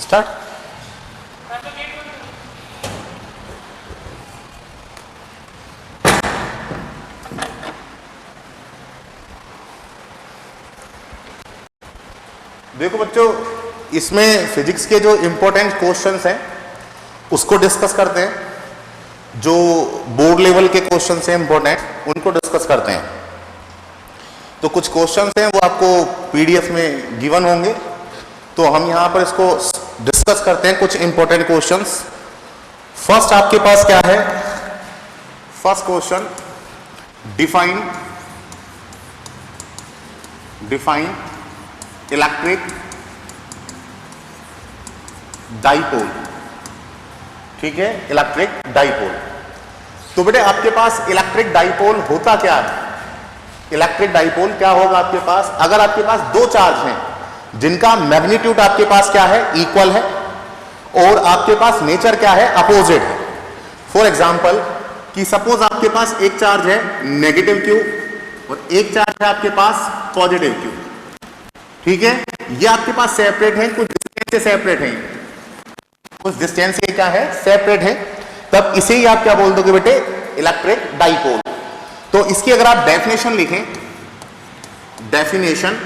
Start. देखो बच्चों, इसमें फिजिक्स के जो इंपॉर्टेंट क्वेश्चंस हैं उसको डिस्कस करते हैं, जो बोर्ड लेवल के क्वेश्चंस हैं इंपॉर्टेंट उनको डिस्कस करते हैं। तो कुछ क्वेश्चंस हैं वो आपको पीडीएफ में गिवन होंगे, तो हम यहां पर इसको डिस्कस करते हैं। कुछ इंपॉर्टेंट क्वेश्चंस। फर्स्ट आपके पास क्या है? First question, define electric dipole. ठीक है, इलेक्ट्रिक डाइपोल। तो बेटे आपके पास इलेक्ट्रिक डाइपोल होता क्या है? इलेक्ट्रिक डाइपोल क्या होगा आपके पास? अगर आपके पास दो चार्ज हैं जिनका मैग्नीट्यूड आपके पास क्या है? इक्वल है, और आपके पास नेचर क्या है? अपोजिट है। फॉर एग्जाम्पल कि सपोज आपके पास एक चार्ज है नेगेटिव क्यू और एक चार्ज है आपके पास पॉजिटिव क्यू। ठीक है, ये आपके पास सेपरेट है, कुछ डिस्टेंस से सेपरेट है, कुछ डिस्टेंस से क्या है? सेपरेट है। तब इसे ही आप क्या बोल दोगे बेटे? Electric dipole. तो इसकी अगर आप डेफिनेशन लिखें, डेफिनेशन,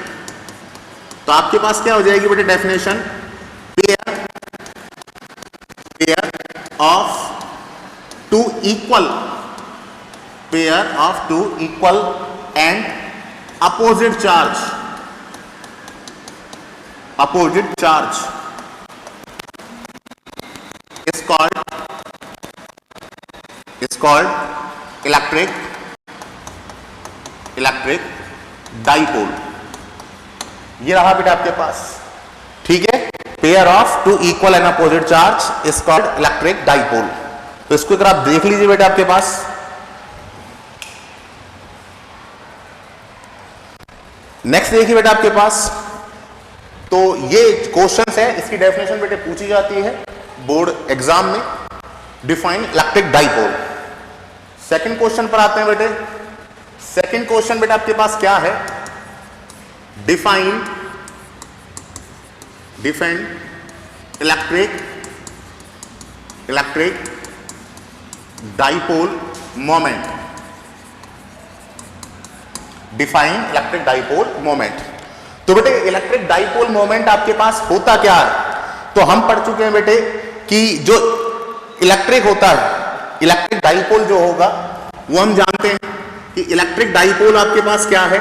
तो आपके पास क्या हो जाएगी बेटे? Definition, pair of two equal and opposite charge is called electric dipole. ये रहा बेटा आपके पास। ठीक है, pair of two equal and opposite charge is called electric dipole. तो इसको अगर आप देख लीजिए बेटा आपके पास। नेक्स्ट देखिए बेटा आपके पास, तो ये क्वेश्चन है, इसकी डेफिनेशन बेटे पूछी जाती है बोर्ड एग्जाम में। Define electric dipole. Second question पर आते हैं बेटे। सेकंड क्वेश्चन बेटा आपके पास क्या है? Define electric dipole moment. Define electric dipole moment. तो बेटे इलेक्ट्रिक डाइपोल मोमेंट आपके पास होता क्या है? तो हम पढ़ चुके हैं बेटे कि जो इलेक्ट्रिक होता है, इलेक्ट्रिक डाइपोल जो होगा वो हम जानते हैं कि इलेक्ट्रिक डाइपोल आपके पास क्या है?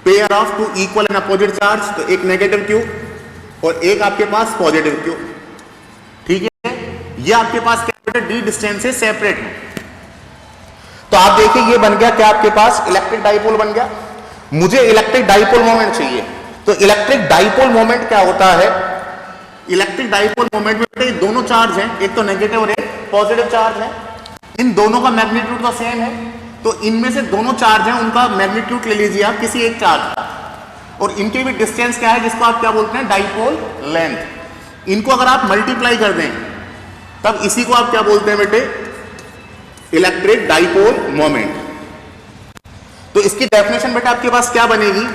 Pair of two equal and opposite charge. तो एक नेगेटिव क्यू और एक आपके पास पॉजिटिव क्यू। ठीक है, ये आपके पास क्या बेटे? डी डिस्टेंस से सेपरेट है। तो आप देखिए ये बन गया क्या आपके पास? इलेक्ट्रिक डाइपोल बन गया। मुझे इलेक्ट्रिक डाइपोल मोमेंट चाहिए, तो इलेक्ट्रिक डाइपोल मोमेंट क्या होता है? इलेक्ट्रिक डाइपोल मोमेंट में दोनों चार्ज हैं, एक तो नेगेटिव और एक पॉजिटिव चार्ज है। इन दोनों का मैग्नीट्यूड तो सेम है, तो इनमें से दोनों चार्ज हैं उनका मैग्नीट्यूड ले लीजिए आप किसी एक चार्ज का, और इनके भी डिस्टेंस क्या है जिसको आप क्या बोलते हैं? Dipole length. इनको अगर आप मल्टीप्लाई कर दें तब इसी को आप क्या बोलते हैं बेटे? Electric dipole moment. तो इसकी डेफिनेशन बेटा आपके पास क्या बनेगी?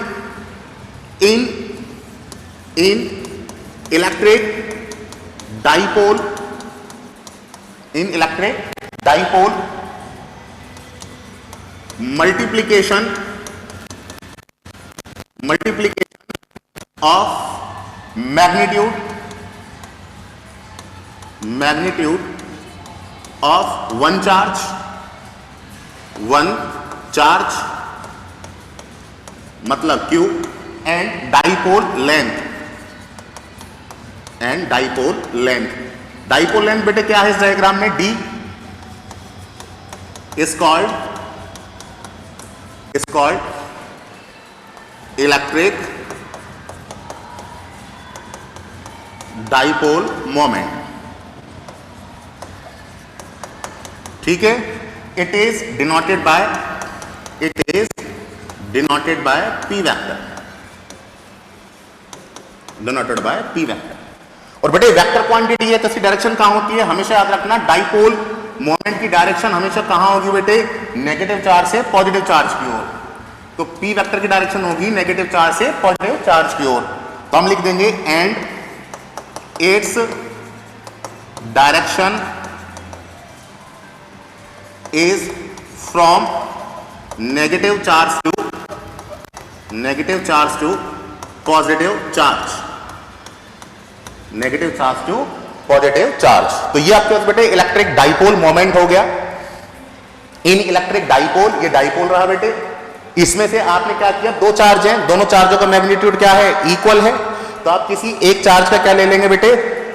इन electric dipole multiplication of magnitude of one charge मतलब Q एंड डाइपोल लेंथ बेटे क्या है इस डायग्राम में? D is called electric dipole moment. ठीक है, it is denoted by P vector. और बेटे वेक्टर क्वांटिटी है तो इसकी डायरेक्शन कहां होती है? हमेशा याद रखना, डाइपोल मोमेंट की डायरेक्शन हमेशा कहां होगी बेटे? नेगेटिव चार्ज से पॉजिटिव चार्ज की ओर। तो P वेक्टर की डायरेक्शन होगी नेगेटिव चार्ज से पॉजिटिव चार्ज की ओर। तो हम लिख देंगे and its direction is from negative charge to positive charge, negative charge to positive charge. तो ये आपके पास बेटे इलेक्ट्रिक डाइपोल मोमेंट हो गया। इन इलेक्ट्रिक डाइपोल, ये डाइपोल रहा बेटे, इसमें से आपने क्या किया, दो चार्ज हैं, दोनों चार्जों का मैग्नीट्यूड क्या है, इक्वल है। तो आप किसी एक चार्ज का क्या ले लेंगे बेटे,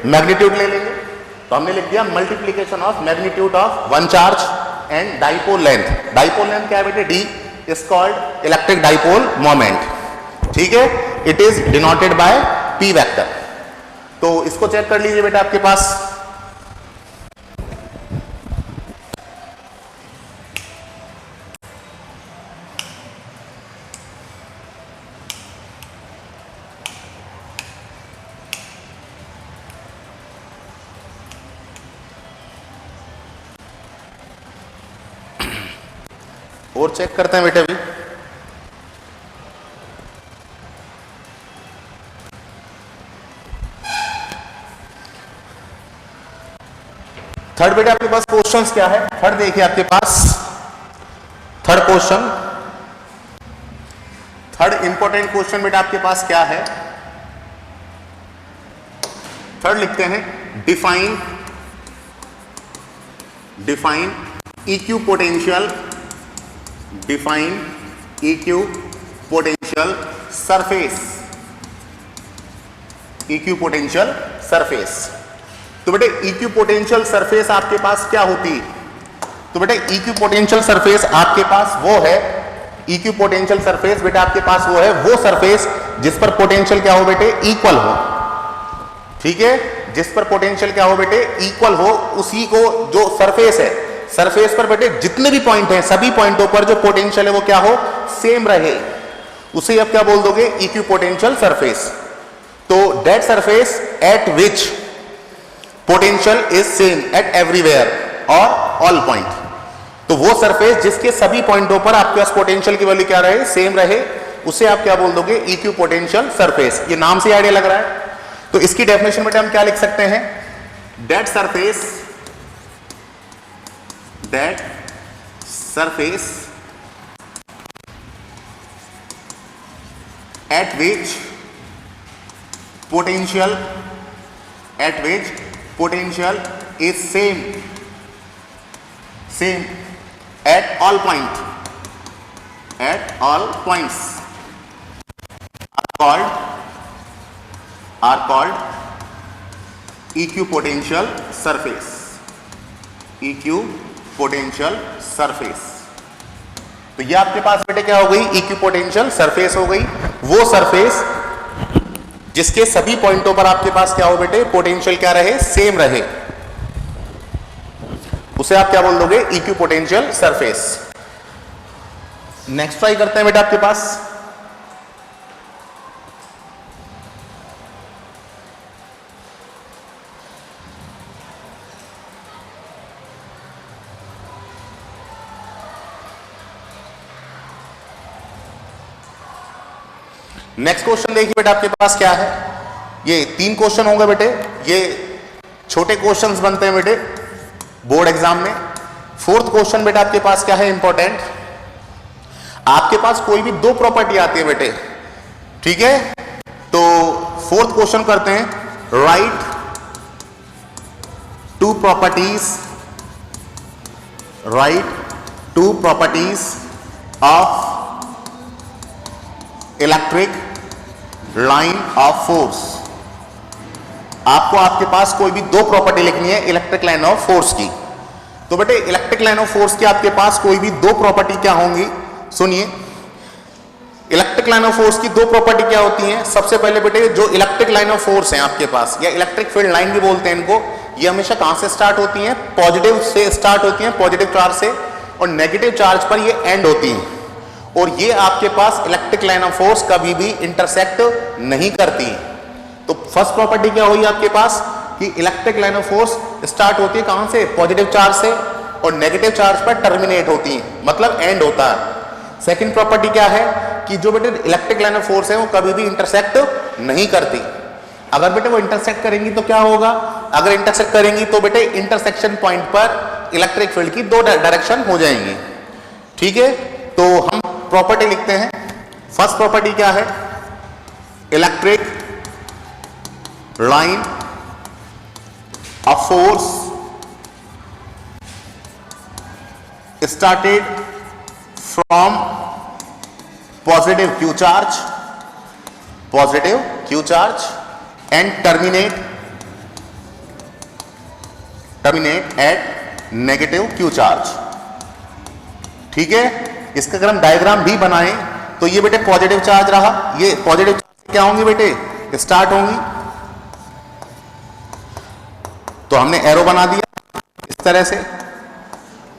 मैग्नीट्यूड ले लेंगे। तो हमने लिख दिया multiplication of magnitude of one charge and dipole length. Dipole length क्या है बेटे, D is called electric dipole moment. ठीक है, it is denoted by P vector. तो इसको चेक कर लीजिए बेटा आपके पास। और चेक करते हैं बेटे अभी। थर्ड बेटे आपके पास क्वेश्चंस क्या है, थर्ड देखिए आपके पास, third question, third important question बेटा आपके पास क्या है। थर्ड लिखते हैं define EQ potential, define EQ potential surface, EQ potential surface. तो बेटे EQ पोटेंशियल सरफेस आपके पास क्या होती है, तो बेटे EQ पोटेंशियल सरफेस आपके पास वो है, EQ पोटेंशियल सरफेस बेटा आपके पास वो है, वो सरफेस जिस पर पोटेंशियल क्या हो बेटे, इक्वल हो। ठीक है, जिस पर पोटेंशियल क्या हो बेटे, इक्वल हो, उसी को जो सरफेस है, सरफेस पर बेटे जितने भी पॉइंट हैं, सभी पॉइंटों पर जो पोटेंशियल है वो क्या हो, सेम रहे, उसे आप क्या बोल दोगे, EQ पोटेंशियल सरफेस। तो that surface at which potential is same at everywhere और ऑल पॉइंट। तो वो सरफेस जिसके सभी पॉइंटों पर आपके पास पोटेंशियल की वैल्यू क्या रहे, सेम रहे, उसे आप क्या बोल दोगे, EQ पोटेंशियल सरफेस। ये नाम से आइडिया लग रहा है। तो इसकी डेफिनेशन बेटा हम क्या लिख सकते हैं, that surface at which potential is same at all points are called EQ potential surface, EQ potential surface। तो ये आपके पास बेटे क्या हो गई, EQ potential surface हो गई, वो सरफेस जिसके सभी पॉइंटों पर आपके पास क्या हो बेटे, पोटेंशियल क्या रहे, सेम रहे, उसे आप क्या बोल दोगे, EQ potential surface. Next try करते हैं बेटा आपके पास। नेक्स्ट क्वेश्चन देखिए बेटा आपके पास क्या है, ये 3 क्वेश्चन होंगे बेटे, ये छोटे क्वेश्चंस बनते हैं बेटे बोर्ड एग्जाम में। फोर्थ क्वेश्चन बेटा आपके पास क्या है, इंपॉर्टेंट, आपके पास कोई भी 2 प्रॉपर्टी आती है बेटे, ठीक है। तो फोर्थ क्वेश्चन करते हैं, right 2 properties of electric line of force. आपको आपके पास कोई भी 2 प्रॉपर्टी लिखनी है इलेक्ट्रिक लाइन ऑफ फोर्स की। तो बेटे इलेक्ट्रिक लाइन ऑफ फोर्स की आपके पास कोई भी 2 प्रॉपर्टी क्या होंगी, सुनिए। इलेक्ट्रिक लाइन ऑफ फोर्स की 2 प्रॉपर्टी क्या होती हैं। सबसे पहले बेटे जो इलेक्ट्रिक लाइन ऑफ फोर्स है आपके पास, या इलेक्ट्रिक फील्ड लाइन भी बोलते हैं इनको, ये हमेशा कहां से स्टार्ट होती हैं, पॉजिटिव से स्टार्ट होती हैं, पॉजिटिव चार्ज से, और नेगेटिव चार्ज पर ये एंड होती हैं। और ये आपके पास इलेक्ट्रिक लाइन ऑफ फोर्स कभी भी इंटरसेक्ट नहीं करती। तो फर्स्ट प्रॉपर्टी क्या हुई आपके पास कि electric line of force start होती है कहां से, पॉजिटिव चार्ज से, और नेगेटिव चार्ज पर टर्मिनेट होती है, मतलब एंड होता है। सेकंड प्रॉपर्टी क्या है कि जो बेटे इलेक्ट्रिक लाइन ऑफ फोर्स है वो कभी भी इंटरसेक्ट नहीं करती। अगर बेटे वो इंटरसेक्ट करेंगी तो क्या होगा, अगर इंटरसेक्ट करेंगी तो बेटे इंटरसेक्शन पॉइंट पर इलेक्ट्रिक फील्ड की दो डायरेक्शन हो जाएंगी। ठीक है, तो हम प्रॉपर्टी लिखते हैं। फर्स्ट प्रॉपर्टी क्या है, electric line of force started from positive q charge and terminate at negative q charge। ठीक है, इसका अगर हम डायग्राम भी बनाएं तो ये बेटे पॉजिटिव चार्ज रहा, ये पॉजिटिव चार्ज क्या होंगी बेटे, स्टार्ट होंगी, तो हमने एरो बना दिया इस तरह से,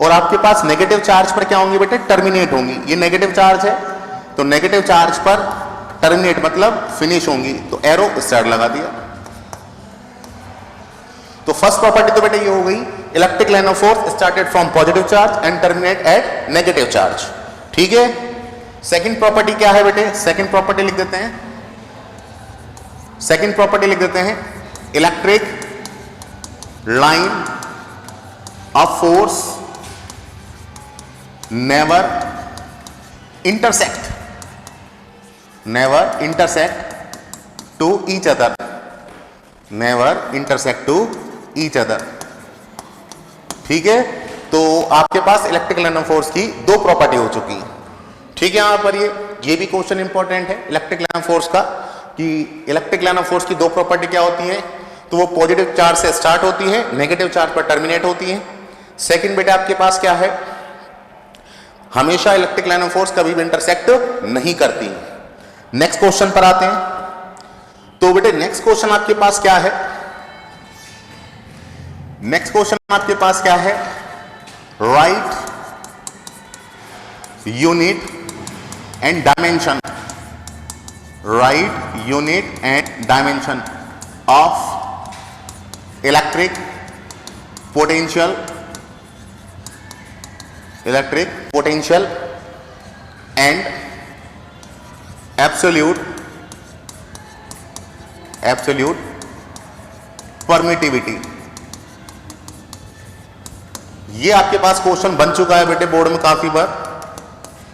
और आपके पास नेगेटिव चार्ज पर क्या होंगी बेटे, टर्मिनेट होंगी। ये नेगेटिव चार्ज है तो नेगेटिव चार्ज पर टर्मिनेट मतलब फिनिश होंगी, तो एरो इस साइड लगा दिया। तो फर्स्ट प्रॉपर्टी तो बेटे ये हो गई, electric line of force started from positive charge and terminate at negative charge. ठीक है, सेकंड प्रॉपर्टी क्या है बेटे, सेकंड प्रॉपर्टी लिख देते हैं, सेकंड प्रॉपर्टी लिख देते हैं, electric line of force never intersect to each other, never intersect to each other। ठीक है, तो आपके पास इलेक्ट्रिक लाइन ऑफ फोर्स की दो प्रॉपर्टी हो चुकी है। ठीक है, यहां पर ये भी क्वेश्चन इंपॉर्टेंट है इलेक्ट्रिक लाइन ऑफ फोर्स का, कि इलेक्ट्रिक लाइन ऑफ फोर्स की दो प्रॉपर्टी क्या होती है, तो वो पॉजिटिव चार्ज से स्टार्ट होती है, नेगेटिव चार्ज पर टर्मिनेट होती है। सेकंड बेटे आपके पास क्या है, हमेशा इलेक्ट्रिक लाइन ऑफ फोर्स कभी भी इंटरसेक्ट नहीं करती। नेक्स्ट क्वेश्चन पर आते हैं। तो बेटे नेक्स्ट क्वेश्चन आपके पास क्या है, नेक्स्ट क्वेश्चन आपके पास क्या है, right unit and dimension, right unit and dimension of electric potential, electric potential and absolute permittivity. ये आपके पास क्वेश्चन बन चुका है बेटे बोर्ड में काफी बार,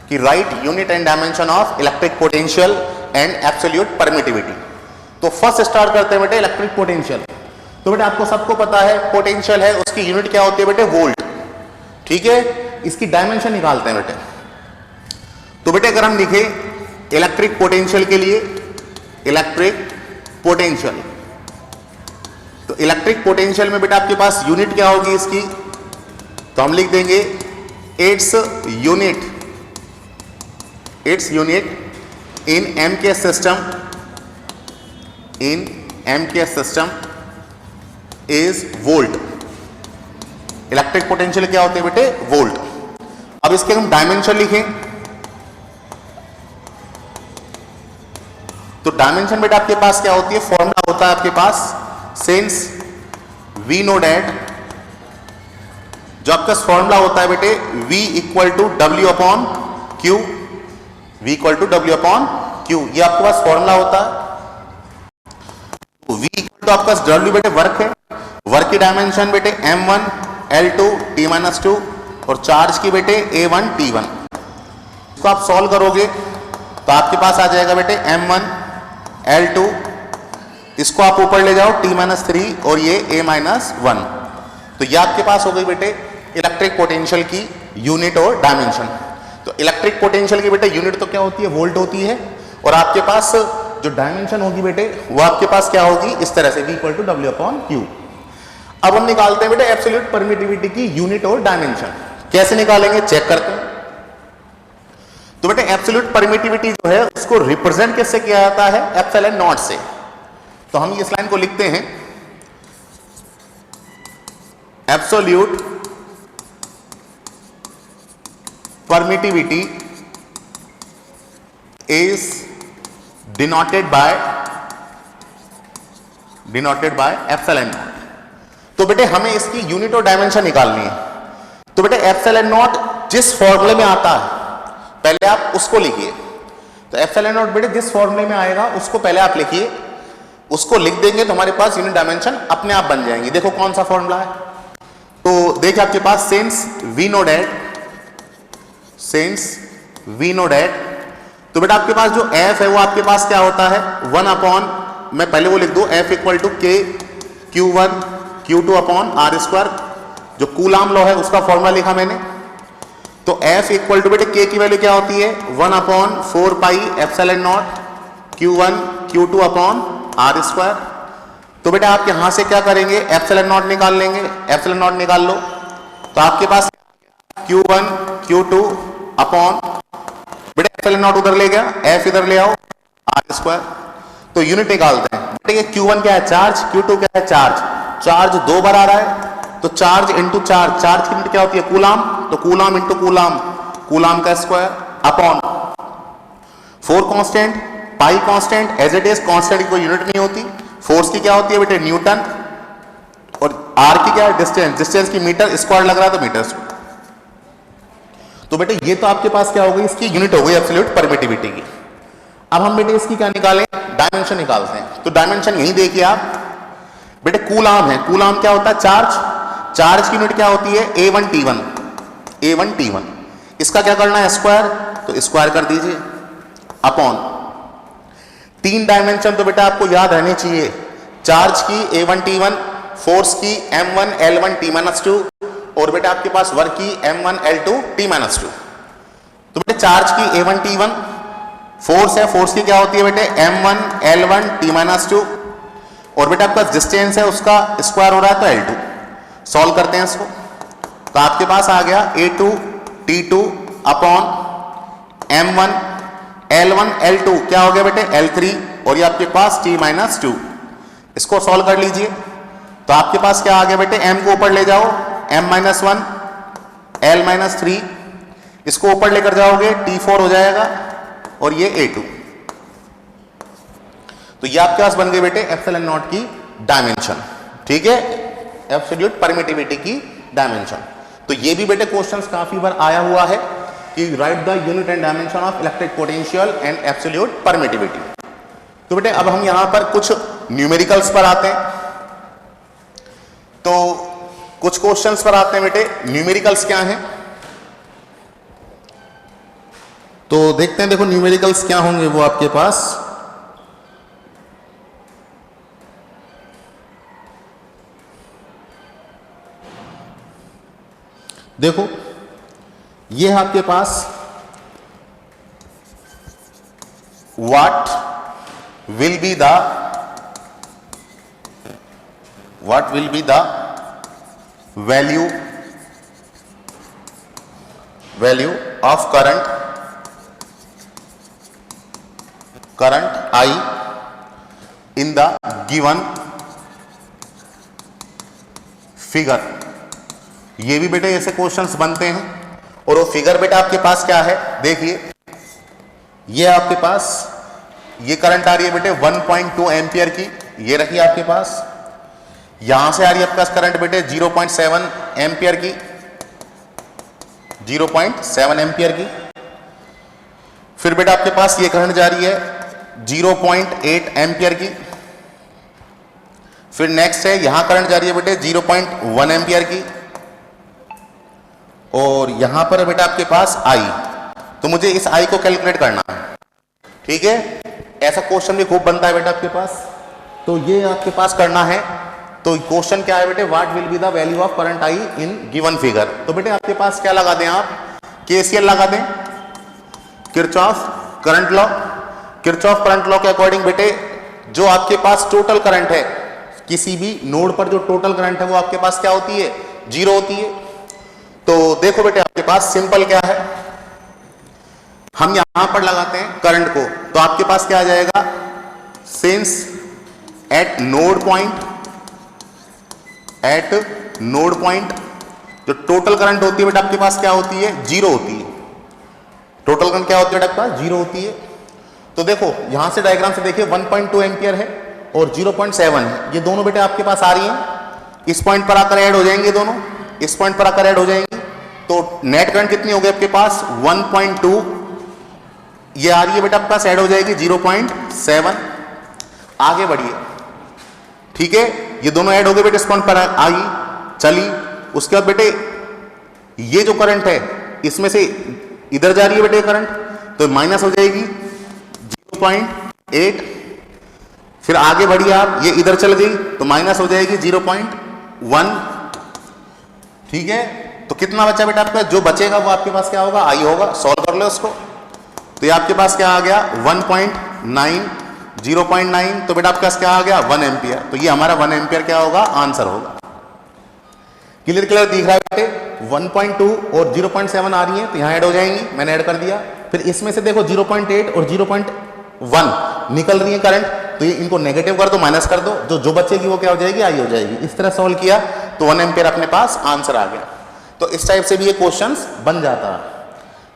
कि right unit and dimension of electric potential and absolute permittivity. तो फर्स्ट स्टार्ट करते हैं बेटे इलेक्ट्रिक पोटेंशियल। तो बेटे आपको सबको पता है पोटेंशियल है, उसकी यूनिट क्या होती है बेटे, वोल्ट। ठीक है, इसकी डायमेंशन निकालते हैं बेटे। तो बेटे अगर हम लिखें इलेक्ट्रिक पोटेंशियल के लिए, इलेक्ट्रिक पोटेंशियल, तो इलेक्ट्रिक पोटेंशियल में बेटा आपके पास यूनिट क्या होगी इसकी, तो हम लिख देंगे its unit in MKS system is volt. Electric potential क्या होते हैं बेटे, वोल्ट। अब इसके हम डायमेंशन लिखें, तो डायमेंशन बेटा आपके पास क्या होती है, फॉर्मूला होता है आपके पास, सिंस वी नो डैट, जो आपका फॉर्मूला होता है बेटे V equal to W upon Q, V equal to W upon Q, ये आपके पास फॉर्मूला होता है। तो V इक्वल टू आपका डब्ल्यू बेटे वर्क है, वर्क की डायमेंशन बेटे m1 L2 T-2 और चार्ज की बेटे A1 T1। इसको आप सॉल्व करोगे तो आपके पास आ जाएगा बेटे m1 L2, इसको आप ऊपर ले जाओ T-3 और ये A-1। तो ये आपके पास हो गई बेटे इलेक्ट्रिक पोटेंशियल की यूनिट और डायमेंशन। तो इलेक्ट्रिक पोटेंशियल की बेटे यूनिट तो क्या होती है, वोल्ट होती है, और आपके पास जो डायमेंशन होगी बेटे वो आपके पास क्या होगी, इस तरह से V equal to W upon Q. अब हम निकालते हैं बेटे एब्सोल्यूट परमिटिविटी की यूनिट और डायमेंशन। कैसे निकालेंगे, चेक करते हैं। तो बेटे एब्सोल्यूट परमिटिविटी जो है उसको रिप्रेजेंट किससे किया जाता है, एप्सिलॉन नॉट से। तो हम इस लाइन को लिखते हैं, absolute permittivity is denoted by epsilon naught. तो बेटे हमें इसकी यूनिट और डायमेंशन निकालनी है। तो बेटे एप्सिलॉन नॉट जिस फॉर्मूले में आता है पहले आप उसको लिखिए। तो एप्सिलॉन नॉट बेटे जिस फॉर्मूले में आएगा उसको पहले आप लिखिए। उसको लिख देंगे तो हमारे पास यूनिट डायमेंशन अपने आप बन जाएंगी। देखो कौन सा फॉर्मूला है, तो देखिए आपके पास सिंस वी नो डैट, तो बेटा आपके पास जो एफ है वो आपके पास क्या होता है 1 अपॉन, मैं पहले वो लिख दूं, F equal to K Q1 Q2 upon R square, जो कूलाम लॉ है उसका फॉर्मूला लिखा मैंने। तो एफ इक्वल टू बेटे के की वैल्यू क्या होती है 1 upon 4 pi epsilon naught Q1 Q2 upon R square. तो बेटा आप यहां से क्या करेंगे, एप्सिलॉन नॉट निकाल लेंगे, एप्सिलॉन नॉट निकाल लो, तो आपके पास Q1 Q2 अपॉन, बेटा एप्सिलॉन नॉट उधर ले गया, एफ इधर ले आओ, आर स्क्वायर। तो यूनिट निकालते हैं बेटे, ये Q1 क्या है चार्ज, Q2 क्या है चार्ज, चार्ज 2 बार आ रहा है, तो चार्ज इंटू चार्ज, चार्ज की यूनिट क्या होती है कूलाम, तो कूलाम इंटू कूलाम, कूलाम का square upon 4 constant, pi constant, as it is constant की कोई यूनिट नहीं होती, फोर्स की क्या होती है बेटे न्यूटन, और आर की क्या है डिस्टेंस, डिस्टेंस की मीटर, स्क्वायर लग रहा है तो मीटर स्क्वायर। तो बेटे ये तो आपके पास क्या हो गई, इसकी यूनिट हो गई एब्सोल्यूट परमिटिविटी की। अब हम बेटे इसकी क्या निकालें, डायमेंशन निकालते हैं। तो डायमेंशन यही देखिए आप बेटे, कूलाम है, कूलाम क्या होता है चार्ज, चार्ज की यूनिट क्या होती है A1T1, इसका क्या करना है स्क्वायर, तो स्क्वायर कर दीजिए अपॉन 3 डायमेंशन तो बेटा आपको याद रहने चाहिए, चार्ज की A1T1, फोर्स की M1 L1 T-2, और बेटा आपके पास वर्क की M1 L2 T-2। तो बेटे चार्ज की A1T1, फोर्स है, फोर्स की क्या होती है बेटे M1 L1 T-2, और बेटा आपका डिस्टेंस है उसका स्क्वायर हो रहा है तो L2। सॉल्व करते हैं इसको, तो आपके पास आ गया A2 T2 upon M1 L1 L2 क्या हो गया बेटे L3, और ये आपके पास T-2। इसको सॉल्व कर लीजिए, तो आपके पास क्या आ गया बेटे, M को ऊपर ले जाओ, M-1 L-3, इसको ऊपर लेकर जाओगे T4 हो जाएगा, और ये A2। तो ये आपके पास बन गई बेटे एप्सिलॉन नॉट की डायमेंशन, ठीक है, एब्सोल्यूट परमिटिविटी की डायमेंशन। तो ये भी बेटे क्वेश्चंस काफी बार आया हुआ है कि right the unit and dimension of electric potential and absolute permittivity. तो बेटे अब हम यहां पर कुछ न्यूमेरिकल्स पर आते हैं, तो कुछ क्वेश्चंस पर आते हैं बेटे, न्यूमेरिकल्स क्या हैं, तो देखते हैं, देखो न्यूमेरिकल्स क्या होंगे वो आपके पास। देखो ये है आपके पास what will be the value of current I in the given figure। ये भी बेटे ऐसे क्वेश्चंस बनते हैं, और वो फिगर बेटा आपके पास क्या है देखिए, ये आपके पास ये करंट आ रही है बेटे 1.2 एम्पियर की, ये रखिए आपके पास, यहां से आ रही है आपके पास करंट बेटे 0.7 एम्पियर की, 0.7 एम्पियर की, फिर बेटा आपके पास ये करंट जा रही है 0.8 एम्पियर की, फिर नेक्स्ट है यहां करंट जा रही है बेटे 0.1 एम्पियर की, और यहां पर बेटा आपके पास आई, तो मुझे इस आई को कैलकुलेट करना है, ठीक है, ऐसा क्वेश्चन भी खूब बनता है बेटा आपके पास। तो ये आपके पास करना है, तो क्वेश्चन क्या है बेटे, what will be the value of current I in given figure. तो बेटे आपके पास क्या लगा दें आप, केसीएल लगा दें, Kirchhoff current law, Kirchhoff current law के अकॉर्डिंग बेटे जो आपके पास टोटल करंट है, किसी भी नोड पर जो टोटल करंट है वो आपके पास क्या होती है 0 होती है। तो देखो बेटे आपके पास सिंपल क्या है, हम यहां पर लगाते हैं करंट को, तो आपके पास क्या आ जाएगा, सिंस एट नोड पॉइंट जो टोटल करंट होती है बेटा आपके पास क्या होती है 0 होती है, टोटल करंट क्या होती है बेटा आपके पास 0 होती है। तो देखो यहां से डायग्राम से देखिए 1.2 एम्पियर है और 0.7 है, ये दोनों बेटे आपके पास आ रही हैं, इस पॉइंट पर आकर ऐड हो जाएंगे, दोनों इस पॉइंट पर आकर ऐड हो जाएंगे, तो नेट करंट कितनी हो गई आपके पास 1.2, ये आ रही है बेटा आपके पास ऐड हो जाएगी 0.7। आगे बढ़िए, ठीक है, ये दोनों ऐड हो गए बेटे इस पॉइंट पर आई, चली। उसके बाद बेटे ये जो करंट है इसमें से इधर जा रही है बेटे करंट, तो माइनस हो जाएगी 0.8। फिर आगे बढ़िए आप, ये इधर चल गई तो माइनस हो जाएगी 0.1। ठीक है, तो कितना बचा बेटा आपका, जो बचेगा वो आपके पास क्या होगा, आई होगा। सॉल्व कर लो उसको, तो ये आपके पास क्या आ गया 1.9, 0.9, तो बेटा आपके पास क्या आ गया 1 एम्पियर। तो ये हमारा 1 एम्पियर क्या होगा, आंसर होगा। क्लियर क्लियर दिख रहा है बेटे। 1.2 और 0.7 आ रही है तो यहां ऐड हो जाएंगी, मैंने ऐड कर दिया। फिर इसमें से देखो 0.8 और 0.1 निकल रही है करंट, तो ये इनको नेगेटिव कर दो, माइनस कर दो, जो बचेगी वो क्या हो जाएगी, आई हो जाएगी। इस तरह सॉल्व किया तो 1 एम्पियर अपने पास आंसर आ गया। तो इस टाइप से भी ये क्वेश्चंस बन जाता है।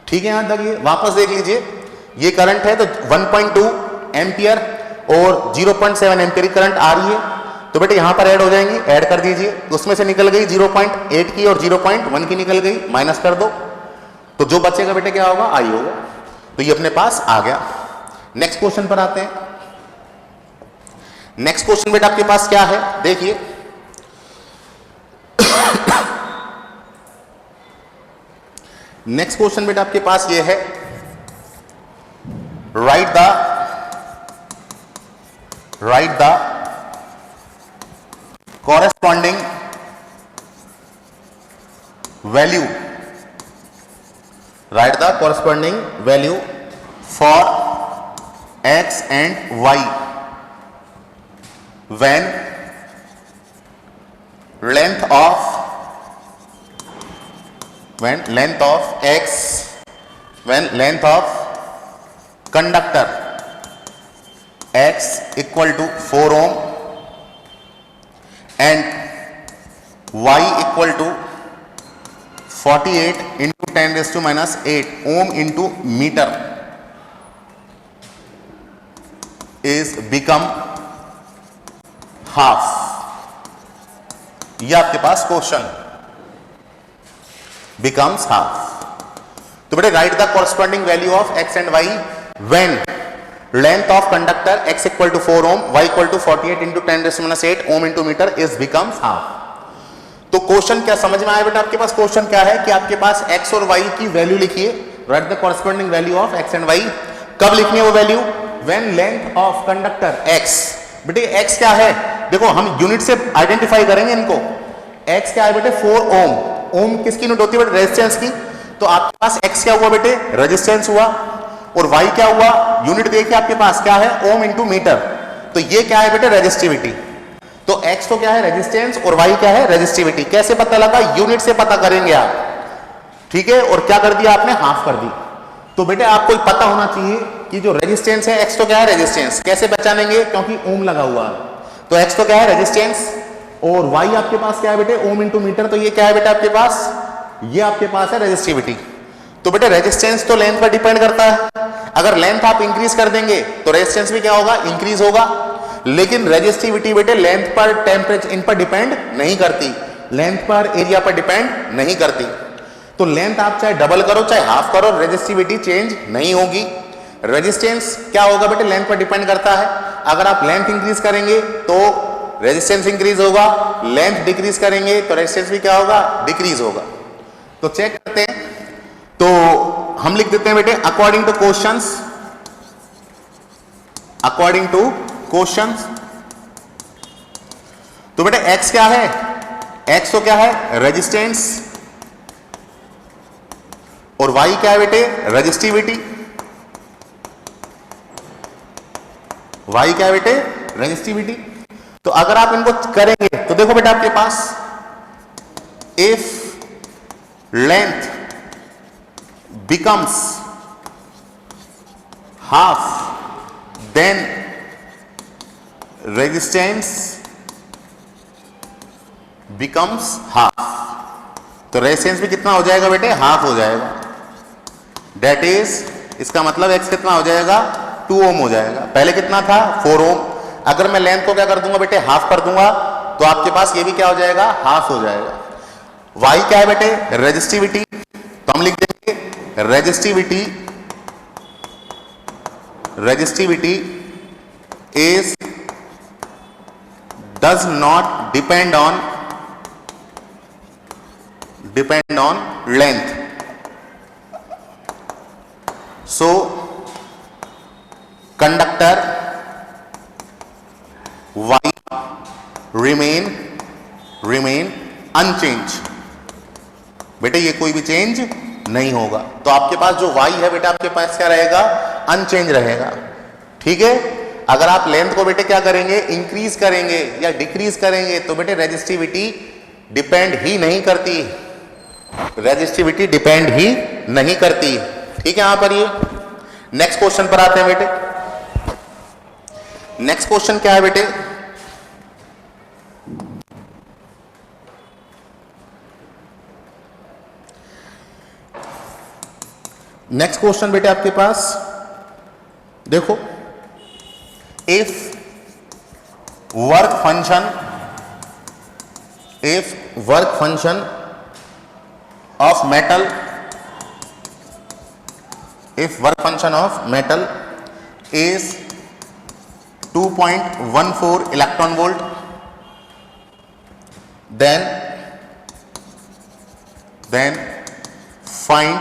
ठीक है, यहां तक ये वापस देख लीजिए, ये करंट है तो 1.2 एम्पियर और 0.7 एम्पियर की करंट आ रही है, तो बेटे यहां पर ऐड हो जाएंगी, ऐड कर दीजिए। उसमें से निकल गई 0.8 की और 0.1 की निकल गई, माइनस कर दो, तो जो बचेगा बेटे क्या होगा, आई होगा। तो ये अपने पास आ गया। नेक्स्ट क्वेश्चन पर आते हैं। नेक्स्ट क्वेश्चन बेटा आपके पास क्या है, देखिए नेक्स्ट क्वेश्चन बेटा आपके पास ये है, right the corresponding value, write the corresponding value for x and y when length of conductor x equal to 4 ohm and y equal to 48 into 10 raised to minus 8 ohm into meter is become half। ये आपके पास question becomes half। तो बेटे right the corresponding value of x and y when length of conductor x equal to 4 ohm, y equal to 48 into 10 raised to minus 8 ohm into meter is becomes half। तो question क्या समझ में आया बेटा आपके पास, question क्या है कि आपके पास x और y की वैल्यू लिखिए, right the corresponding value of x and y। कब लिखनी है वो value, when length of conductor x। बेटे x क्या है, देखो हम यूनिट से आइडेंटिफाई करेंगे इनको। x क्या है बेटे 4 ओम, ओम किसकी यूनिट होती है बेटे, रेजिस्टेंस की। तो आपके पास x क्या हुआ बेटे, रेजिस्टेंस हुआ, और y क्या हुआ, यूनिट देखिए आपके पास क्या है, ओम इंटू मीटर। तो ये क्या है बेटे, रेजिस्टिविटी। तो x तो क्या है रेजिस्टेंस और y क्या है रेजिस्टिविटी। कैसे पता लगा, यूनिट से पता करेंगे आप। ठीक है, और क्या कर दिया आपने, हाफ कर दी। तो बेटे आपको पता होना चाहिए कि जो रेजिस्टेंस है x तो क्या है रेजिस्टेंस, कैसे पहचानेंगे, क्योंकि ओम लगा हुआ है। तो x तो क्या है रेजिस्टेंस और y आपके पास क्या है बेटे, ओम इंटू मीटर। तो ये क्या है बेटे आपके पास, ये आपके पास है रेजिस्टिविटी। तो बेटे रेजिस्टेंस तो लेंथ पर डिपेंड करता है, अगर लेंथ आप इंक्रीज कर देंगे तो रेजिस्टेंस भी क्या होगा, इंक्रीज होगा। लेकिन रेजिस्टिविटी बेटे लेंथ पर, टेम्परेचर इन पर डिपेंड नहीं करती, लेंथ पर, एरिया पर डिपेंड नहीं करती। तो लेंथ आप चाहे डबल करो चाहे हाफ करो, रेजिस्टिविटी चेंज नहीं होगी। रेजिस्टेंस क्या होगा बेटे, लेंथ पर डिपेंड करता है। अगर आप लेंथ इंक्रीज करेंगे तो रेजिस्टेंस इंक्रीज होगा, लेंथ डिक्रीज करेंगे तो रेजिस्टेंस भी क्या होगा, डिक्रीज होगा। तो चेक करते हैं, तो हम लिख देते हैं बेटे अकॉर्डिंग टू क्वेश्चंस। तो बेटे x क्या है, x तो क्या है रेजिस्टेंस, और y क्या है बेटे रेजिस्टिविटी। y क्या है बेटे रेजिस्टिविटी। तो अगर आप इनको करेंगे तो देखो बेटा आपके पास if length becomes half then resistance becomes half। तो रेजिस्टेंस भी कितना हो जाएगा बेटे, हाफ हो जाएगा। डेट इज, इसका मतलब x कितना हो जाएगा, 2 ओम हो जाएगा। पहले कितना था 4 ओम। अगर मैं लेंथ को क्या कर दूंगा बेटे, हाफ कर दूंगा, तो आपके पास ये भी क्या हो जाएगा, हाफ हो जाएगा। y क्या है बेटे रेजिस्टिविटी, तो हम लिख देंगे resistivity is does not depend on length. So conductor Y remain unchanged. बेटे ये कोई भी चेंज नहीं होगा, तो आपके पास जो y है बेटा आपके पास क्या रहेगा, अनचेंज रहेगा। ठीक है, अगर आप लेंथ को बेटे क्या करेंगे, इंक्रीज करेंगे या डिक्रीज करेंगे, तो बेटे रेजिस्टिविटी डिपेंड ही नहीं करती, रेजिस्टिविटी डिपेंड ही नहीं करती। ठीक है, यहां पर ये नेक्स्ट क्वेश्चन पर आते हैं बेटे। नेक्स्ट क्वेश्चन क्या है बेटे, नेक्स्ट क्वेश्चन बेटे आपके पास देखो, if work function of metal, if work function of metal is 2.14 electron volt, then find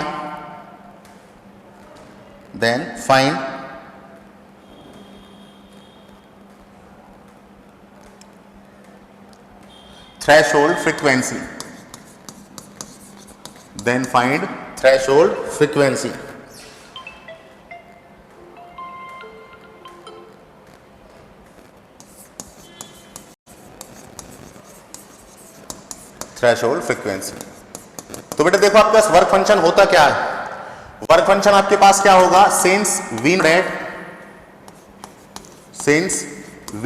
threshold frequency. Then find threshold frequency. Threshold frequency. तो बेटा देखो आपके पास वर्क फंक्शन होता क्या है, वर्क फंक्शन आपके पास क्या होगा, सिंस वी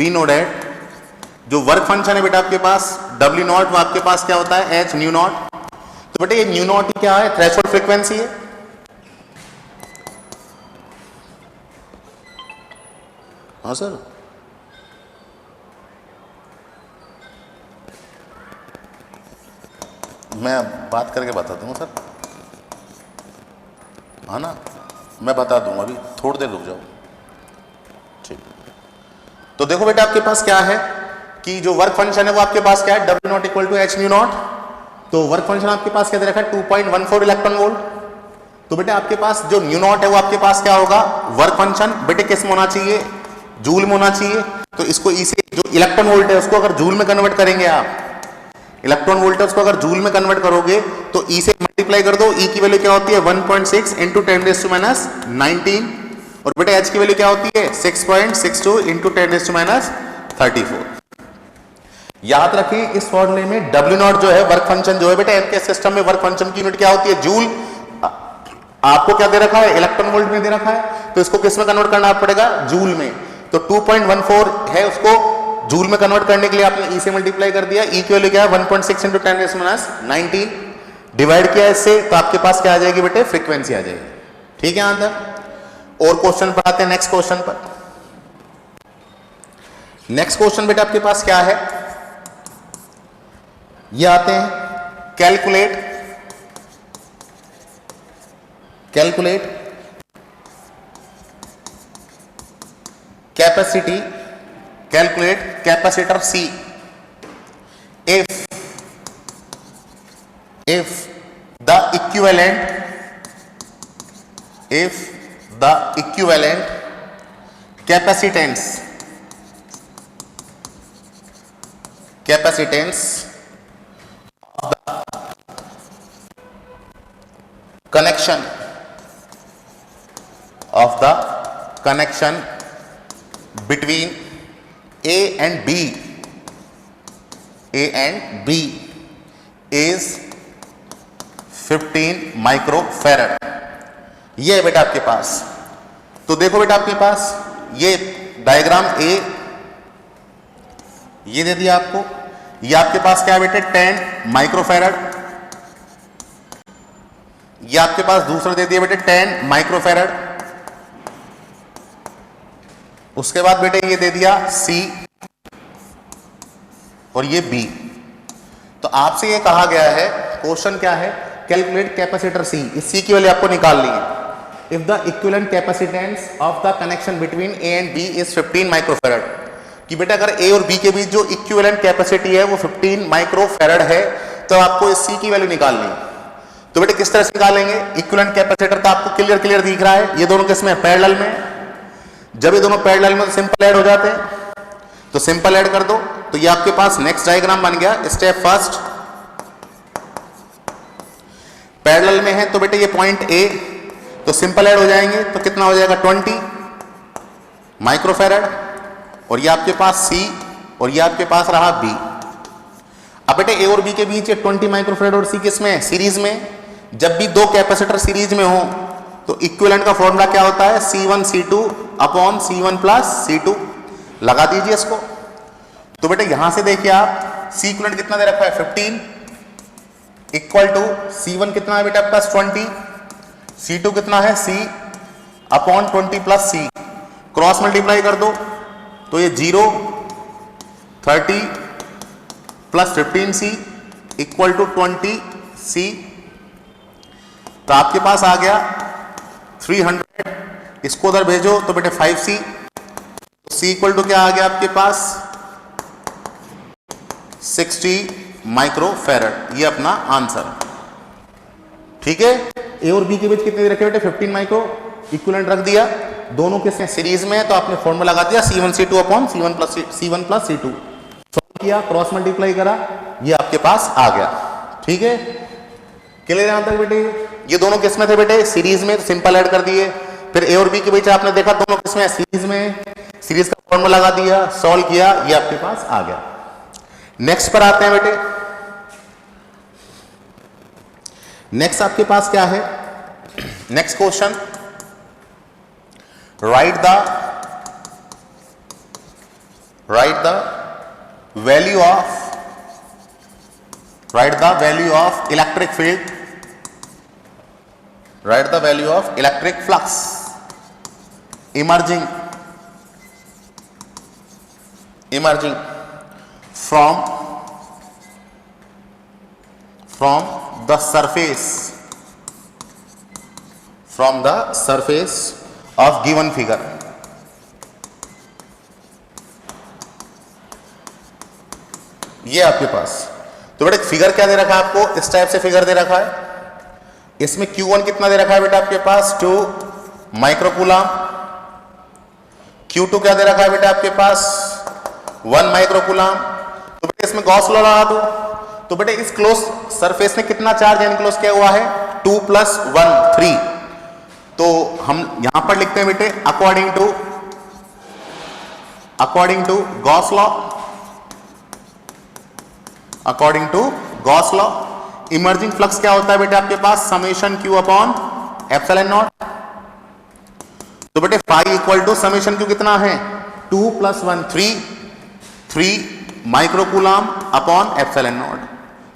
नो डेट जो वर्क फंक्शन है बेटा आपके पास W नॉट, वो आपके पास क्या होता है H न्यू नॉट। तो बेटा ये न्यू नॉट क्या है, थ्रेशोल्ड फ्रीक्वेंसी है। हाँ सर, मैं बात करके बता दूंगा सर, हाँ ना, मैं बता दूंगा, अभी थोड़ी देर रुक जाओ। ठीक, तो देखो बेटा आपके पास क्या है कि जो वर्क फंक्शन है वो आपके पास क्या है, W naught equal to H nu naught. तो वर्क फंक्शन आपके पास क्या दे रखा है, 2.14 इलेक्ट्रॉन वोल्ट। तो बेटा आपके पास जो न्यू नॉट है वो आपके पास क्या होगा, वर्क फंक्शन बेटे किस में होना चाहिए, जूल में होना चाहिए। तो इसको इसे जो इलेक्ट्रॉन वोल्ट है उसको अगर जूल में कन्वर्ट करेंगे आप, इलेक्ट्रॉन वोल्टेज को अगर जूल में कन्वर्ट करोगे तो ई से मल्टीप्लाई कर दो, ई की वैल्यू क्या होती है 1.6 इंटू 10⁻⁹ और बेटा एच की वैल्यू क्या होती है 6.62 इंटू 10⁻34। याद रखें इस फॉर्मूले में W नॉट जो है वर्क फंक्शन जो है बेटा एम के सिस्टम में वर्क फंक्शन की यूनिट क्या होती है, जूल। आपको क्या दे रखा है, इलेक्ट्रॉन वोल्ट में दे रखा है, तो इसको किस में कन्वर्ट करना पड़ेगा, जूल में। तो 2.14 है, उसको जूल में कन्वर्ट करने के लिए आपने ई से मल्टीप्लाई कर दिया, ई की वैल्यू क्या है 1.6 इंटू 10⁻⁹ डिवाइड किया इससे, तो आपके पास क्या आ जाएगी बेटे, फ्रीक्वेंसी आ जाएगी। ठीक है आंसर। और क्वेश्चन पर आते हैं, नेक्स्ट क्वेश्चन पर। नेक्स्ट क्वेश्चन बेटा आपके पास क्या है, ये आते हैं calculate capacity, calculate capacitor C if the equivalent capacitance of the connection between A and B is 15 microfarad. ये है बेटा आपके पास। तो देखो बेटा आपके पास ये डायग्राम ए ये दे दिया आपको, ये आपके पास क्या है बेटे 10 माइक्रोफैरड, ये आपके पास दूसरा दे दिया बेटे 10 माइक्रोफैरड। उसके बाद बेटे ये दे दिया C और ये B। तो आपसे ये कहा गया है, क्वेश्चन क्या है, कैलकुलेट कैपेसिटर C। इस C की वैल्यू आपको निकालनी है। If the equivalent capacitance of the connection between A and B is 15 microfarad. कि बेटा अगर ए और बी के बीच जो इक्विवेलेंट कैपेसिटी है वो 15 माइक्रोफैरड है, तो आपको इस सी की वैल्यू निकालनी है। तो बेटे किस तरह से निकालेंगे? इक्विवेलेंट कैपेसिटर तो आपको क्लियर दिख रहा है, ये दोनों किसमें? पैरेलल में। जब ये दोनों पैरेलल में तो सिंपल ऐड हो जाते हैं, तो सिंपल ऐड कर दो। तो ये आपके पास नेक्स्ट डायग्राम बन गया। स्टेप फर्स्ट, पैरेलल में है तो बेटे ये पॉइंट ए, तो सिंपल ऐड हो जाएंगे, तो कितना हो जाएगा? 20 माइक्रोफैरड, और ये आपके पास सी, और ये आपके पास रहा बी। अब बेटे ए और बी के बीच 20 माइक्रोफैरड और सी किस में है? सीरीज में। जब भी दो कैपेसिटर सीरीज में हो तो इक्विवेलेंट का फॉर्मूला क्या होता है? C1 C2 upon C1 plus C2। लगा दीजिए इसको। तो बेटे यहां से देखिए आप, सी इक्विवेलेंट कितना दे रखा है? 15 इक्वल टू C1 कितना है बेटा आपके पास? 20, C2 कितना है? C upon 20 plus C। Cross multiply कर दो तो ये 0, 30 plus 15C equal to 20C। तो आपके पास आ गया 300। इसको उधर भेजो तो बेटे 5C। C इक्वल टू क्या आ गया आपके पास? 60 माइक्रोफैरड। ये अपना आंसर। ठीक है, ए और बी के बीच कितने रखे बेटे? 15 माइक्रो इक्विवेलेंट रख दिया, दोनों के सीरीज में है, तो आपने फॉर्मूला लगा दिया C1 C2 upon C1 plus C2। Solve किया, क्रॉस मल्टीप्लाई करा, ये आपके पास आ गया। ठीक है, क्लियर यहां तक बेटे? ये दोनों किस में थे बेटे? सीरीज में, तो सिंपल ऐड कर दिए। फिर ए और बी के बीच आपने देखा दोनों किस में? सीरीज में। सीरीज का फॉर्मूला लगा दिया, सॉल्व किया, ये आपके पास आ गया। नेक्स्ट पर आते हैं बेटे। नेक्स्ट आपके पास क्या है? Next question, write the value of electric field, write the value of electric flux emerging from the surface of given figure। ये आपके पास, तो बेटा फिगर क्या दे रखा है आपको? इस टाइप से फिगर दे रखा है। इसमें Q1 कितना दे रखा है बेटा आपके पास? 2 माइक्रोकूलम। Q2 क्या दे रखा है बेटा आपके पास? 1 माइक्रोकूलम। तो बेटा इसमें गॉस लॉ लगा दो। तो बेटा इस क्लोज सरफेस में कितना चार्ज एनक्लोज किया हुआ है? 2 + 1 3। तो हम यहां पर लिखते हैं बेटे according to Gauss law, emerging flux क्या होता है बेटे आपके पास? Summation Q upon epsilon naught. तो बेटे phi equal to summation Q कितना है? 2 + 1 3 माइक्रोकूलम अपॉन एप्सिलॉन नॉट।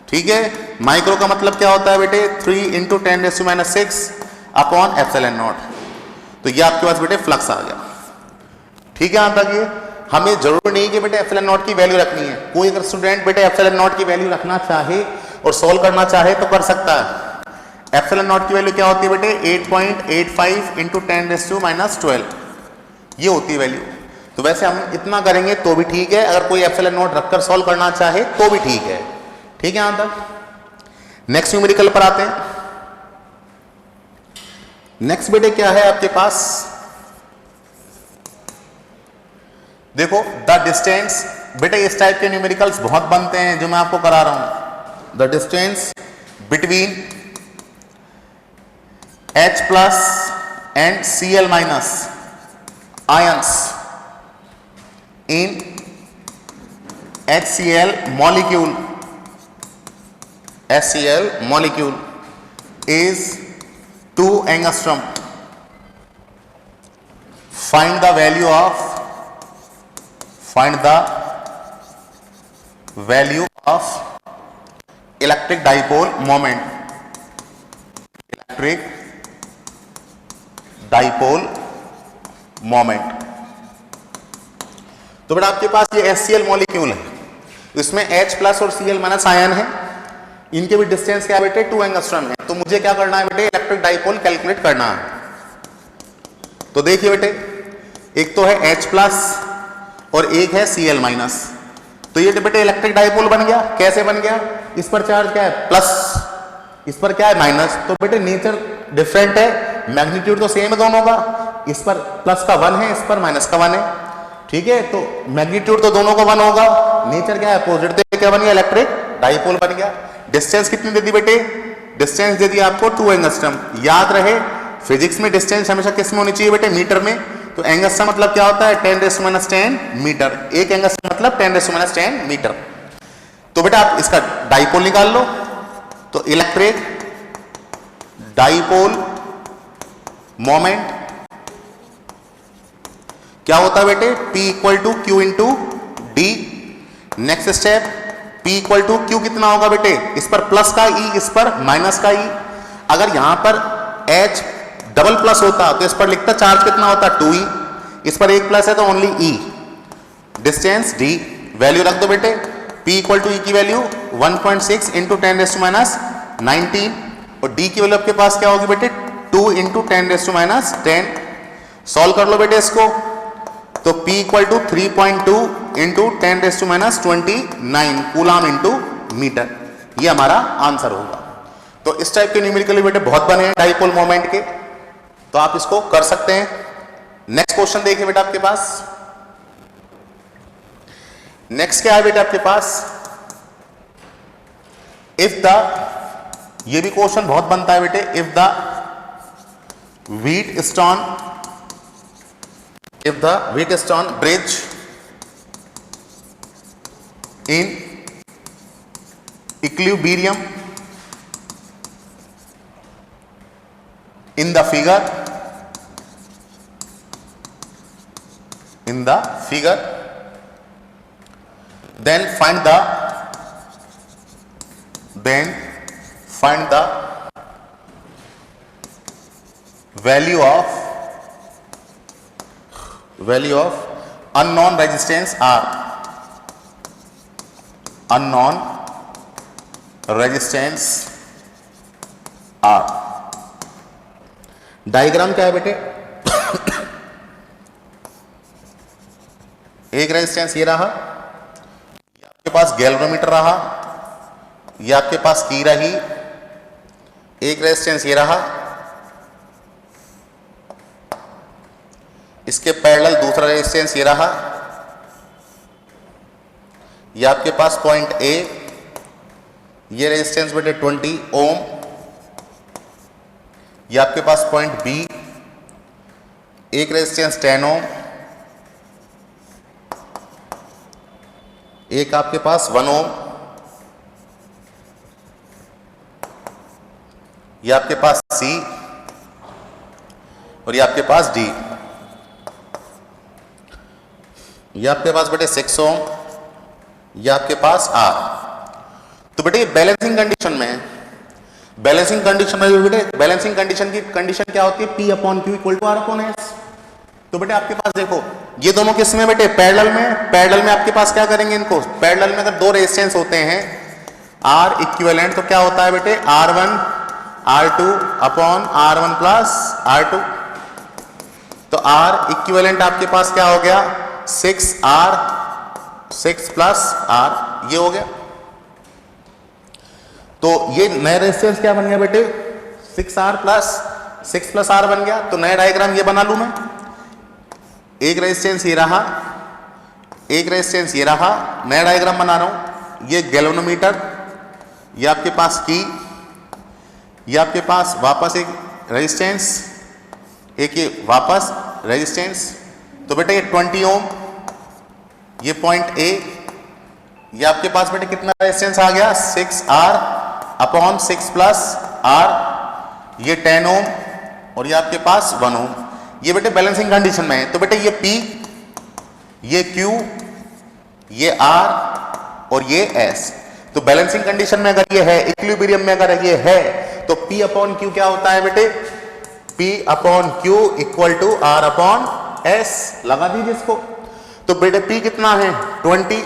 ठीक है, माइक्रो का मतलब क्या होता है बेटे? 3 × 10⁻⁶ अपॉन एप्सिलॉन नॉट। तो ये आपके पास बेटे फ्लक्स आ गया। ठीक है, यहां तक ये हमें जरूर नहीं कि बेटे एप्सिलॉन नॉट की वैल्यू रखनी है। कोई अगर स्टूडेंट बेटे एप्सिलॉन नॉट की वैल्यू रखना चाहे और सॉल्व करना चाहे तो कर सकता है। एप्सिलॉन नॉट की वैल्यू क्या होती है बेटे? 8.85 × 10⁻12 ये होती है वैल्यू। तो वैसे हम इतना करेंगे तो भी ठीक है, अगर कोई एप्सिलॉन नॉट रखकर सॉल्व करना चाहे तो भी ठीक है। ठीक है, यहां तक। नेक्स्ट न्यूमेरिकल पर आते हैं। नेक्स्ट बेटे क्या है आपके पास? देखो द डिस्टेंस। बेटे इस टाइप के न्यूमेरिकल्स बहुत बनते हैं जो मैं आपको करा रहा हूं। The distance between H+ and Cl- ions in HCl molecule is 2 angstrom. Find the value of electric dipole moment. तो बेटा आपके पास ये HCl मॉलिक्यूल है, इसमें H+ और Cl- आयन है। इनके भी डिस्टेंस क्या बेटे? 2 एंगस्ट्रॉम है। तो मुझे क्या करना है बेटे? इलेक्ट्रिक डाइपोल कैलकुलेट करना है। तो देखिए बेटे, एक तो है H+ और एक है Cl माइनस। तो ये बेटे इलेक्ट्रिक डाइपोल बन गया। कैसे बन गया? इस पर चार्ज क्या है? प्लस, इस पर क्या है? माइनस। तो बेटे नेचर डिफरेंट है, मैग्नीट्यूड तो सेम है दोनों का। इस पर प्लस का 1 है, इस पर माइनस का 1 है। ठीक है, तो मैग्नीट्यूड तो दोनों का 1 होगा, नेचर क्या है? अपोजिट। तो क्या बन गया? इलेक्ट्रिक डाइपोल बन गया। डिस्टेंस कितनी दे दी बेटे? डिस्टेंस दे दी आपको 2 एंगस्ट्रम। याद रहे फिजिक्स में डिस्टेंस हमेशा किस में होनी चाहिए बेटे? मीटर में। तो एंगस्ट्रम मतलब क्या होता है? 10⁻10 मीटर। एक एंगस्ट्रम मतलब 10⁻10 मीटर। तो बेटा आप इसका डाइपोल निकाल लो। तो इलेक्ट्रिक डाइपोल मोमेंट क्या होता है बेटे? P equal to Q into D. Next step, P equal to Q कितना होगा बेटे? इस पर प्लस का E, इस पर माइनस का E। अगर यहां पर H डबल प्लस होता तो इस पर लिखता चार्ज कितना होता? 2E। इस पर एक प्लस है तो only E। Distance D, value रख दो बेटे। P इक्वल टू E की वैल्यू 1.6 इंटू 10⁻19 और D की वैल्यू आपके पास क्या होगी बेटे? 2 इंटू 10⁻10। सॉल्व कर लो बेटे इसको। तो P equal to 3.2 into 10⁻29 Coulomb into metre. ये हमारा आंसर होगा। तो इस टाइप के न्यूमेरिकल बेटे बहुत बने हैं डाइपोल मोमेंट के, तो आप इसको कर सकते हैं। नेक्स्ट क्वेश्चन देखिए बेटा आपके पास। नेक्स्ट क्या है बेटा आपके पास? इफ द, ये भी क्वेश्चन बहुत बनता है बेटे। If the Wheatstone bridge in equilibrium in the figure, then find the value of unknown resistance R. Unknown resistance R. Diagram क्या है बेटे? एक रेजिस्टेंस ये रहा, ये आपके पास गैल्वेनोमीटर रहा, ये आपके पास की रही। एक रेजिस्टेंस ये रहा, इसके पैरेलल दूसरा रेजिस्टेंस ये रहा, ये आपके पास पॉइंट ए, ये रेजिस्टेंस बेटे 20 ओम, ये आपके पास पॉइंट बी, एक रेजिस्टेंस 10 ओम, एक आपके पास 1 ओम, ये आपके पास सी और ये आपके पास डी। ये आपके पास बेटे 6 ओम, ये आपके पास आर। तो बेटे बैलेंसिंग कंडीशन में, बैलेंसिंग कंडीशन में बेटे बैलेंसिंग कंडीशन की कंडीशन क्या होती है? P upon Q equal to R upon S. तो बेटे आपके पास देखो ये दोनों किस में बेटे? पैरेलल में। पैरेलल में आपके पास क्या करेंगे इनको? पैरेलल में अगर दो रेजिस्टेंस होते हैं आर इक्विवेलेंट, तो क्या होता है बेटे? R1 R2 upon R1 plus R2। तो R इक्विवेलेंट आपके पास क्या हो गया? 6R 6 प्लस R, ये हो गया। तो ये नया रेजिस्टेंस क्या बन गया बेटे? 6R प्लस 6 प्लस R बन गया। तो नया डायग्राम ये बना लूं मैं। एक रेजिस्टेंस ये रहा, एक रेजिस्टेंस ये रहा, नया डायग्राम बना रहा हूं। ये गैल्वेनोमीटर, ये आपके पास की, ये आपके पास वापस एक रेजिस्टेंस, एक ये वापस रेजिस्टेंस। तो बेटे ये 20 ओम, ये पॉइंट ए, ये आपके पास बेटे कितना रेजिस्टेंस आ गया? 6R अपॉन 6 प्लस R, ये 10 ओम और ये आपके पास 1 ओम। ये बेटे बैलेंसिंग कंडीशन में है। तो बेटे ये P, ये Q, ये R और ये S। तो बैलेंसिंग कंडीशन में अगर ये है, इक्विलिब्रियम में अगर ये है, तो P अपॉन Q क्या होता है बेटे? P upon Q equal to R upon S। लगा दीजिए इसको। तो बेटे P कितना है? 20,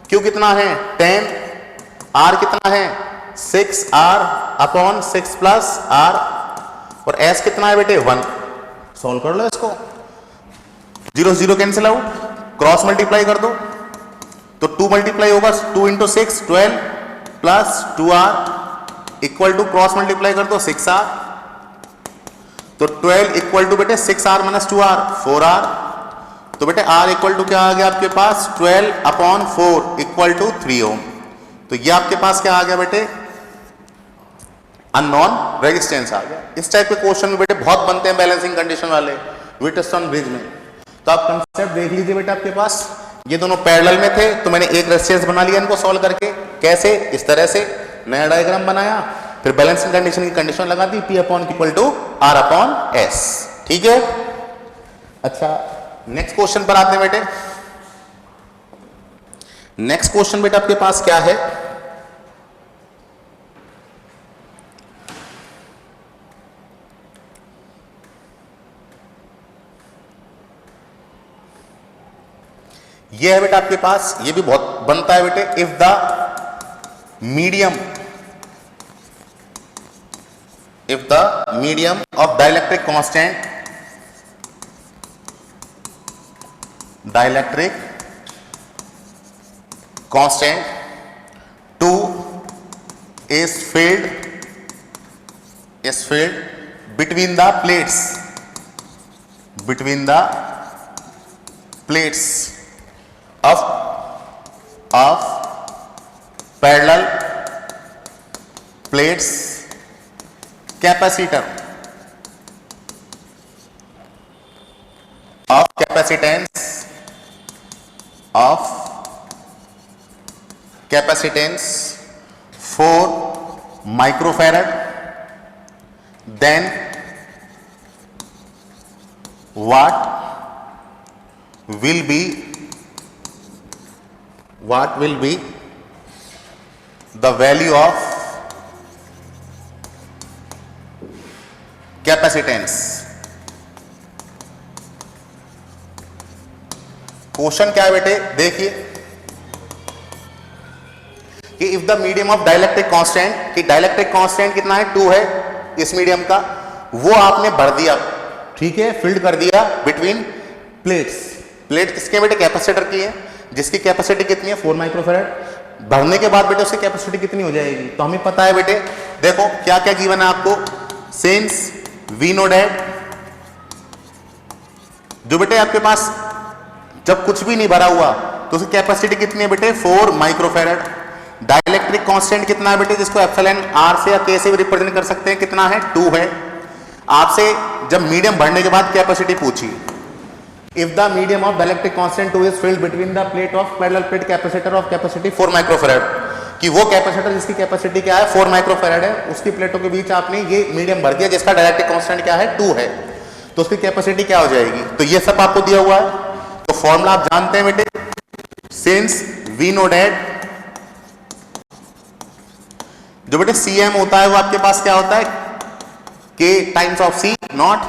Q कितना है? 10, R कितना है? 6R अपॉन 6 प्लस R और S कितना है बेटे? 1। सॉल्व कर लो इसको। 0 0 कैंसिल आउट, क्रॉस मल्टीप्लाई कर दो तो 2 मल्टीप्लाई होगा, 2 into 6 12 plus 2r equal to cross multiply कर दो 6r, तो 12 इक्वल टू बेटे 6r माइनस 2r 4r, तो बेटे r इक्वल टू क्या आ गया आपके पास 12/4 इक्वल टू 3 ओम। तो ये आपके पास क्या आ गया बेटे अननोन रेजिस्टेंस आ गया। इस टाइप के क्वेश्चन में बेटे बहुत बनते हैं बैलेंसिंग कंडीशन वाले व्हिटस्टोन ब्रिज में। तो आप कंसेप्ट देख लीजिए बेटा, आपके पास ये दोनों पैरेलल में थे तो मैंने एक रेजिस्टेंस बना लिया इनको सॉल्व करके। कैसे? इस तरह से नया डायग्राम बनाया, फिर बैलेंसिंग कंडीशन की कंडीशन लगा दी P upon equal to R upon S। ठीक है, अच्छा नेक्स्ट क्वेश्चन पर आते हैं बेटे। नेक्स्ट क्वेश्चन बेटा आपके पास क्या है, ये है बेटा आपके पास, ये भी बहुत बनता है बेटे। If the medium of dielectric constant 2 is filled between the plates of parallel plates capacitor of capacitance 4 microfarad, then what will be the value of capacitance। Question क्या है बेटे, देखिए कि if the medium of dielectric constant, कि dielectric constant कितना है 2 है इस मीडियम का, वो आपने भर दिया, ठीक है, फिल्ड कर दिया बिटवीन प्लेट्स। प्लेट किसके बेटे? कैपेसिटर की है, जिसकी कैपेसिटी कितनी है 4 माइक्रोफैराड। भरने के बाद बेटे उसकी कैपेसिटी कितनी हो जाएगी, तो हमें पता है बेटे, देखो क्या क्या गिवन है आपको, सिंस वी नो दैट, जो बेटे आपके पास जब कुछ भी नहीं भरा हुआ तो उसकी कैपेसिटी कितनी है बेटे 4 माइक्रोफैराड। डाइलेक्ट्रिक कांस्टेंट कितना है बेटे, जिसको एप्सिलॉन आर से या के से भी रिप्रेजेंट कर सकते हैं, कितना है 2 है। आपसे जब मीडियम भरने के बाद कैपेसिटी पूछी, if the medium of dielectric constant 2 is filled between the plate of parallel plate capacitor of capacity 4 microfarad, कि वो कैपेसिटर जिसकी कैपेसिटी क्या है 4 माइक्रोफैराड है, उसकी प्लेटों के बीच आपने ये मीडियम भर दिया जिसका डाइलेक्ट्रिक कांस्टेंट क्या है 2 है, तो उसकी कैपेसिटी क्या हो जाएगी। तो ये सब आपको दिया हुआ है, तो फॉर्मूला आप जानते हैं बेटे, सिंस वी नो दैट, जो बेटे Cm होता है वो आपके पास क्या होता है K times of C not,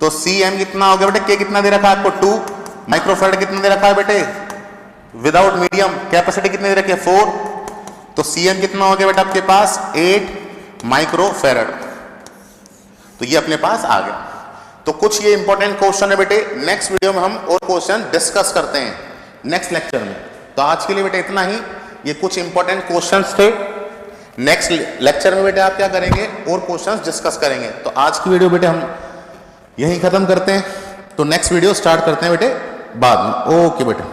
तो Cm कितना हो गया बेटे, K कितना दे रखा है आपको 2 माइक्रोफैराड, कितना दे रखा है बेटे विदाउट मीडियम, कैपेसिटी कितनी दे रखी है 4, तो Cm कितना हो गया बेटा आपके पास 8 माइक्रोफैराड। तो ये अपने पास आ गया। तो कुछ ये इंपॉर्टेंट क्वेश्चन है बेटे, नेक्स्ट वीडियो में हम और क्वेश्चन डिस्कस करते हैं नेक्स्ट लेक्चर में। तो आज के लिए बेटे इतना ही, ये कुछ इंपॉर्टेंट क्वेश्चंस थे। नेक्स्ट लेक्चर में बेटे आप क्या करेंगे, और क्वेश्चंस डिस्कस करेंगे। तो आज की वीडियो बेटे हम यहीं खत्म करते हैं, तो नेक्स्ट वीडियो स्टार्ट करते हैं बेटे बाद में। ओके बेटे।